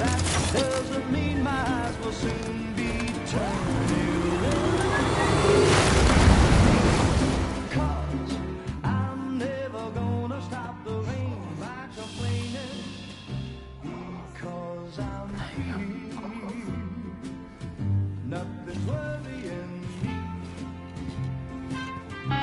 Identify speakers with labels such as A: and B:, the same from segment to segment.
A: That doesn't mean my eyes will soon be turning red. 'Cause I'm never gonna stop the rain by complaining. Because I'm free. Nothing's worrying me.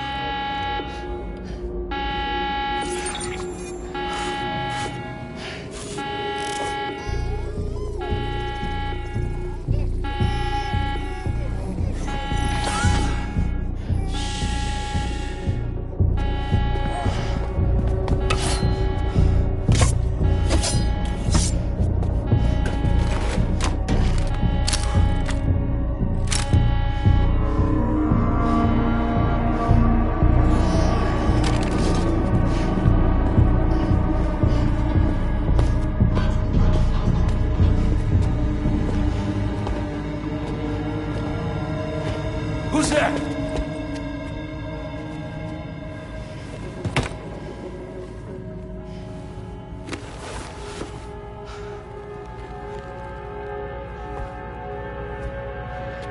B: Who's there?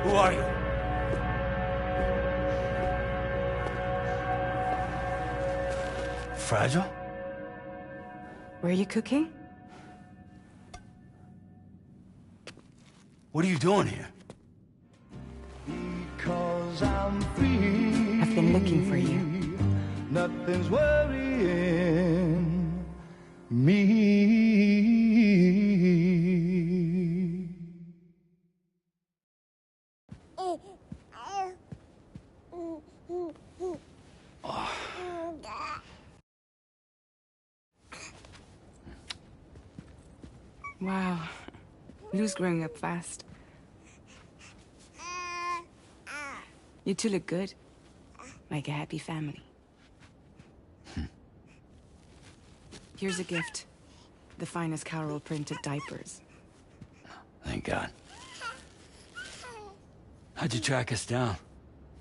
B: Who are you? Fragile?
C: Were you cooking?
B: What are you doing here?
A: Because I'm free.
C: I've been looking for you.
A: Nothing's worrying me.
C: Wow. Lou's growing up fast. You two look good. Like a happy family. Here's a gift. The finest Carol printed diapers.
B: Thank God. How'd you track us down?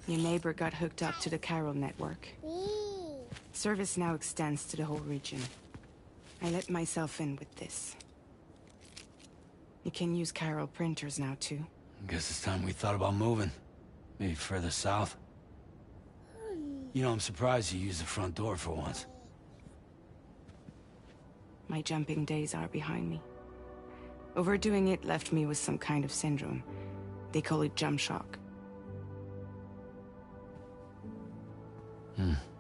C: Your neighbor got hooked up to the Carol network. Service now extends to the whole region. I let myself in with this. You can use Carol printers now, too.
B: Guess it's time we thought about moving. Maybe further south. You know, I'm surprised you used the front door for once.
C: My jumping days are behind me. Overdoing it left me with some kind of syndrome. They call it jump shock.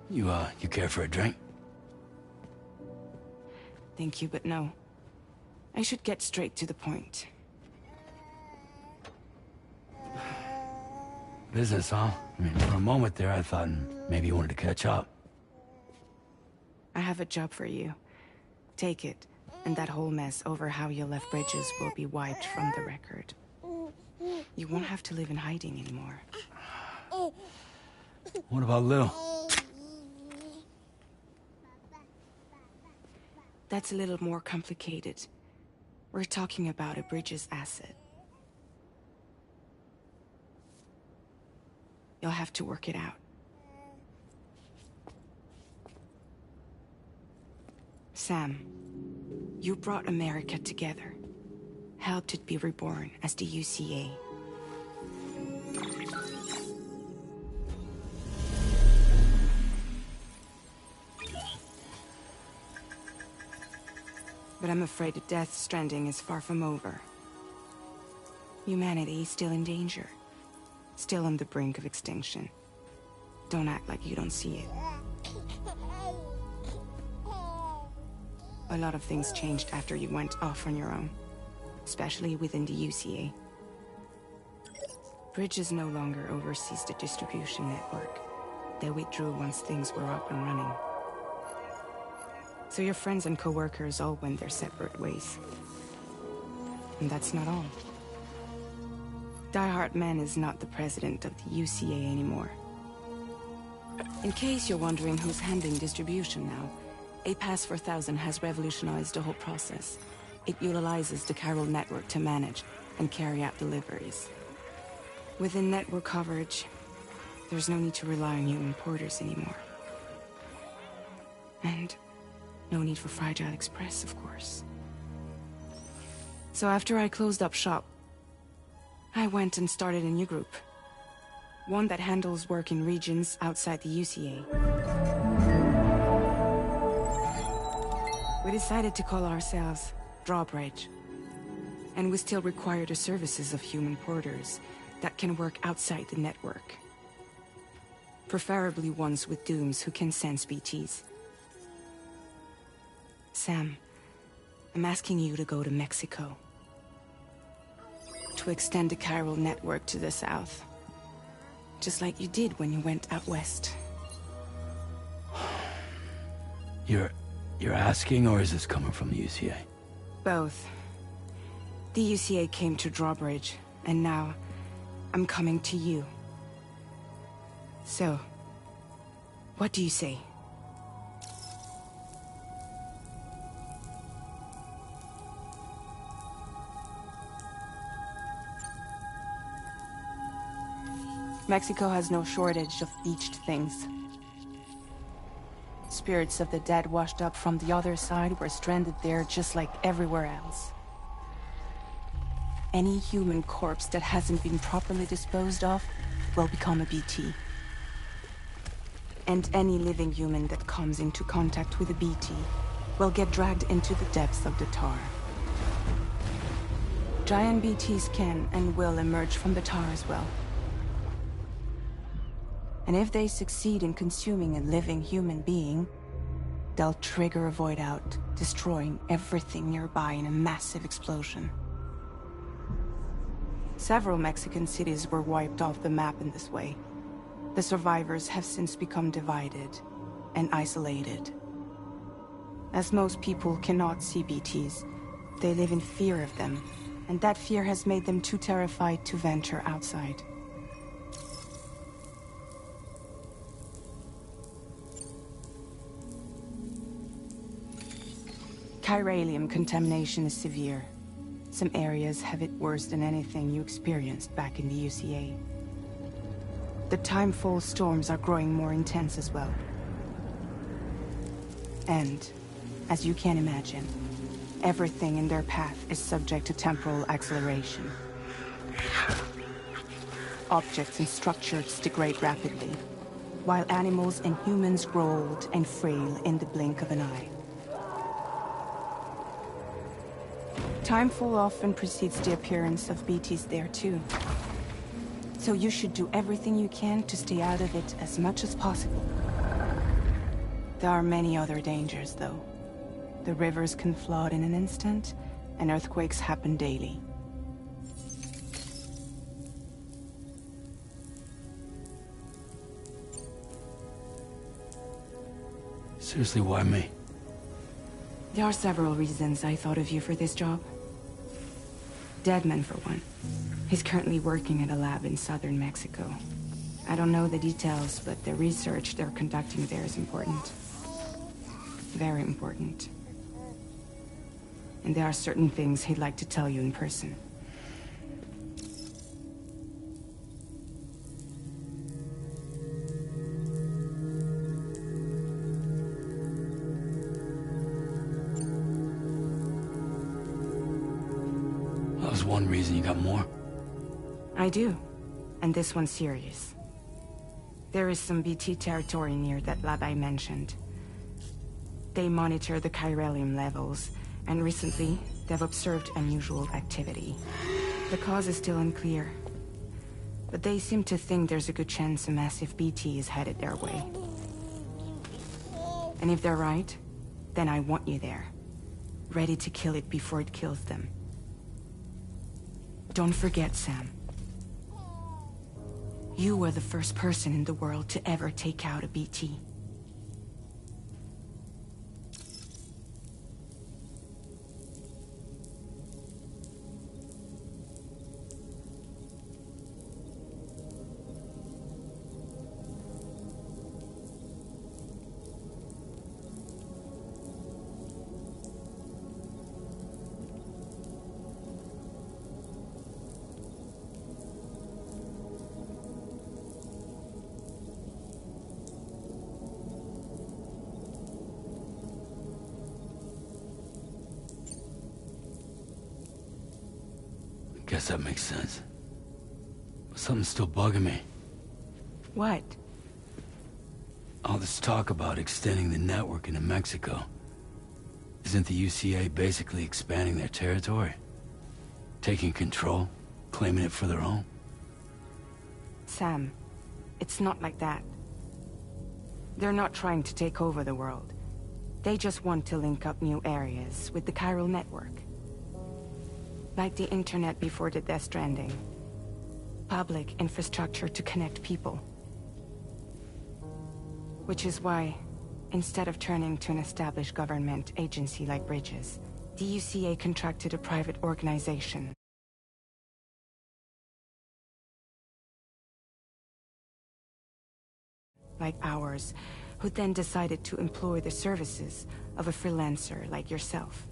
B: You care for a drink?
C: Thank you, but no. I should get straight to the point.
B: Business, huh? I mean, for a moment there, I thought maybe you wanted to catch up.
C: I have a job for you. Take it, and that whole mess over how you left Bridges will be wiped from the record. You won't have to live in hiding anymore.
B: What about Lou?
C: That's a little more complicated. We're talking about a Bridges asset. You'll have to work it out. Sam, you brought America together. Helped it be reborn as the UCA. But I'm afraid the Death Stranding is far from over. Humanity is still in danger. Still on the brink of extinction. Don't act like you don't see it. A lot of things changed after you went off on your own. Especially within the UCA. Bridges no longer oversees the distribution network. They withdrew once things were up and running. So your friends and co-workers all went their separate ways. And that's not all. Die Hard Man is not the president of the UCA anymore. In case you're wondering who's handling distribution now, A Pass for 1000 has revolutionized the whole process. It utilizes the Carol network to manage and carry out deliveries. Within network coverage, there's no need to rely on human porters anymore. And no need for Fragile Express, of course. So after I closed up shop, I went and started a new group. One that handles work in regions outside the UCA. We decided to call ourselves Drawbridge. And we still require the services of human porters that can work outside the network. Preferably ones with dooms who can sense BTs. Sam, I'm asking you to go to Mexico. To extend the chiral network to the south. Just like you did when you went out west.
B: You're asking, or is this coming from the UCA?
C: Both. The UCA came to Drawbridge, and now I'm coming to you. So, what do you say? Mexico has no shortage of beached things. Spirits of the dead washed up from the other side were stranded there just like everywhere else. Any human corpse that hasn't been properly disposed of will become a BT. And any living human that comes into contact with a BT will get dragged into the depths of the tar. Giant BTs can and will emerge from the tar as well. And if they succeed in consuming a living human being, they'll trigger a void out, destroying everything nearby in a massive explosion. Several Mexican cities were wiped off the map in this way. The survivors have since become divided and isolated. As most people cannot see BTs, they live in fear of them, and that fear has made them too terrified to venture outside. Chiralium contamination is severe. Some areas have it worse than anything you experienced back in the UCA. The timefall storms are growing more intense as well. And, as you can imagine, everything in their path is subject to temporal acceleration. Objects and structures degrade rapidly, while animals and humans grow old and frail in the blink of an eye. Timefall often precedes the appearance of BTs there too. So you should do everything you can to stay out of it as much as possible. There are many other dangers though. The rivers can flood in an instant, and earthquakes happen daily.
B: Seriously, why me?
C: There are several reasons I thought of you for this job. Deadman, for one. He's currently working at a lab in southern Mexico. I don't know the details, but the research they're conducting there is important. Very important. And there are certain things he'd like to tell you in person.
B: That was one reason. You got more?
C: I do. And this one's serious. There is some BT territory near that lab I mentioned. They monitor the chiralium levels, and recently, they've observed unusual activity. The cause is still unclear, but they seem to think there's a good chance a massive BT is headed their way. And if they're right, then I want you there, ready to kill it before it kills them. Don't forget, Sam. You were the first person in the world to ever take out a BT.
B: Guess that makes sense. But something's still bugging me.
C: What?
B: All this talk about extending the network into Mexico. Isn't the UCA basically expanding their territory? Taking control? Claiming it for their own?
C: Sam, it's not like that. They're not trying to take over the world. They just want to link up new areas with the chiral network. Like the internet before the Death Stranding. Public infrastructure to connect people. Which is why, instead of turning to an established government agency like Bridges, the UCA contracted a private organization. Like ours, who then decided to employ the services of a freelancer like yourself.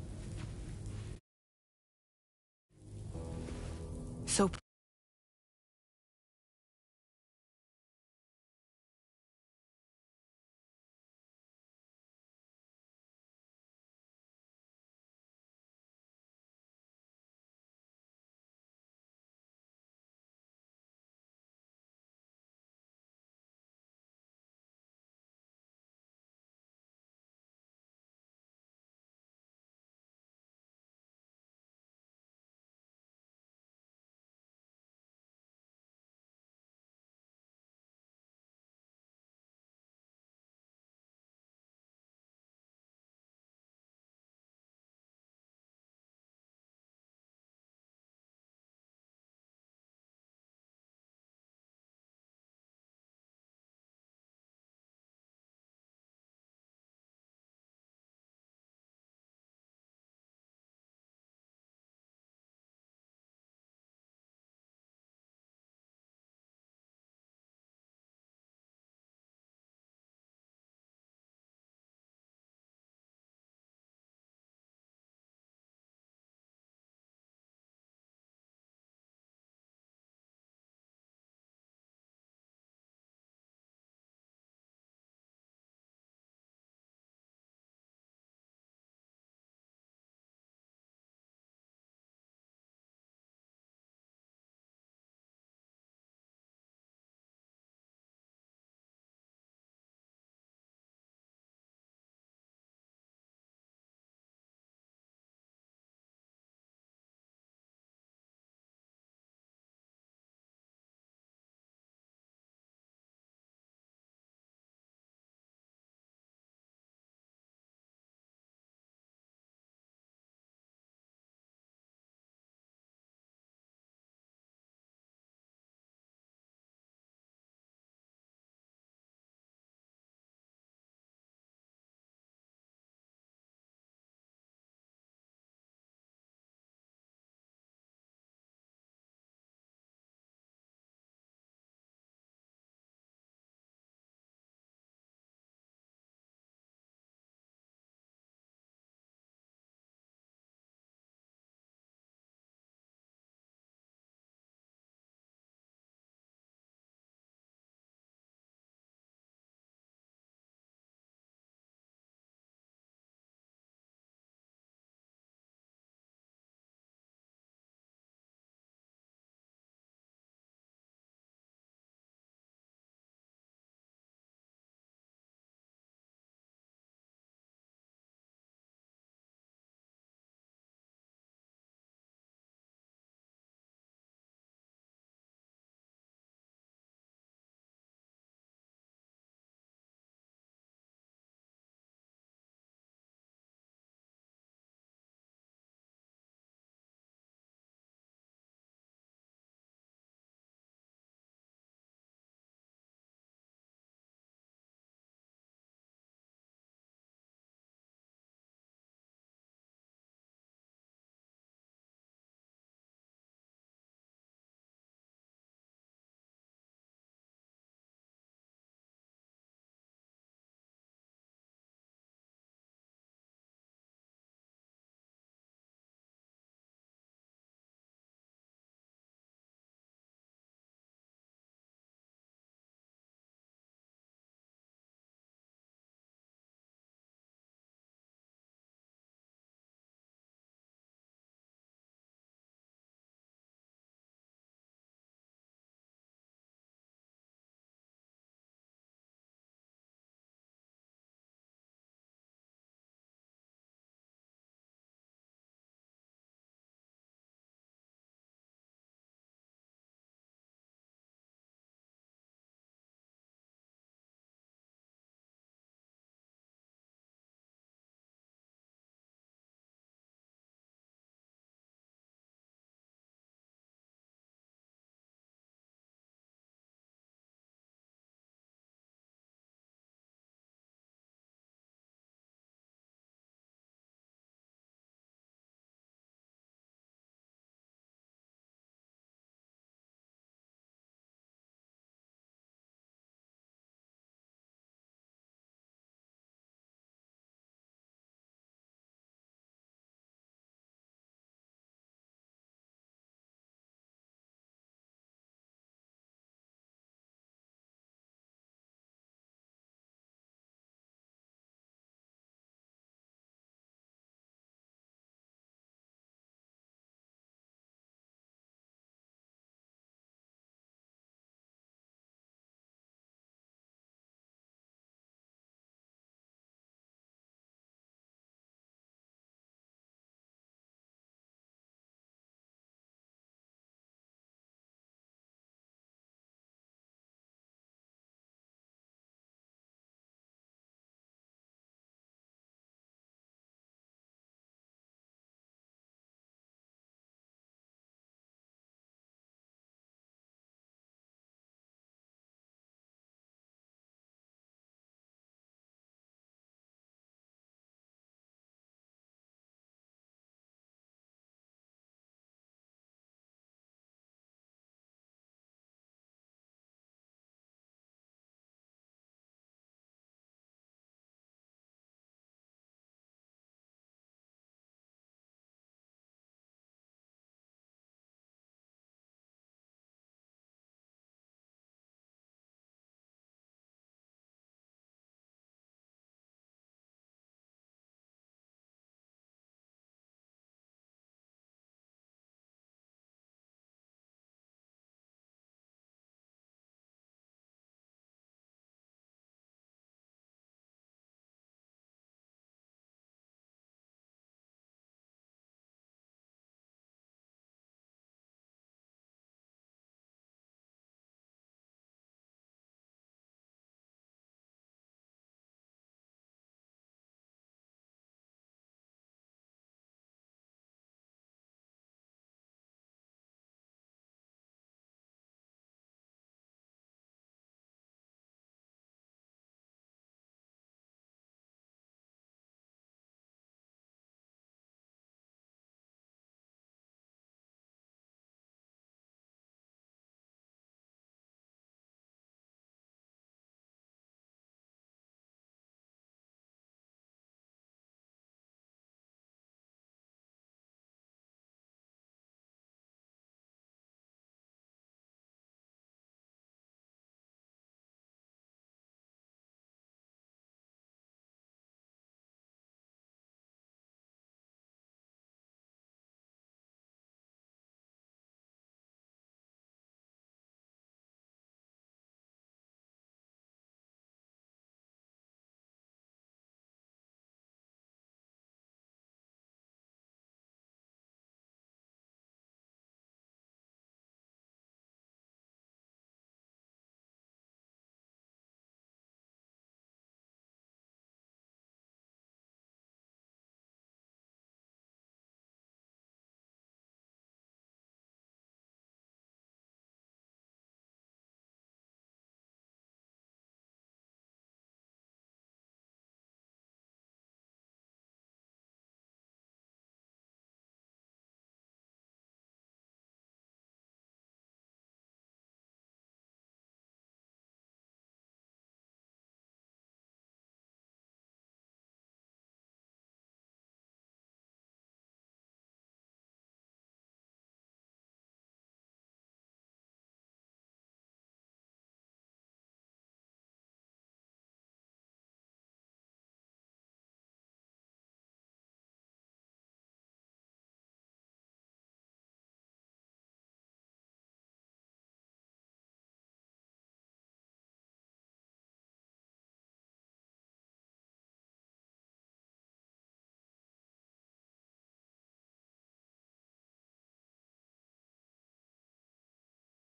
C: So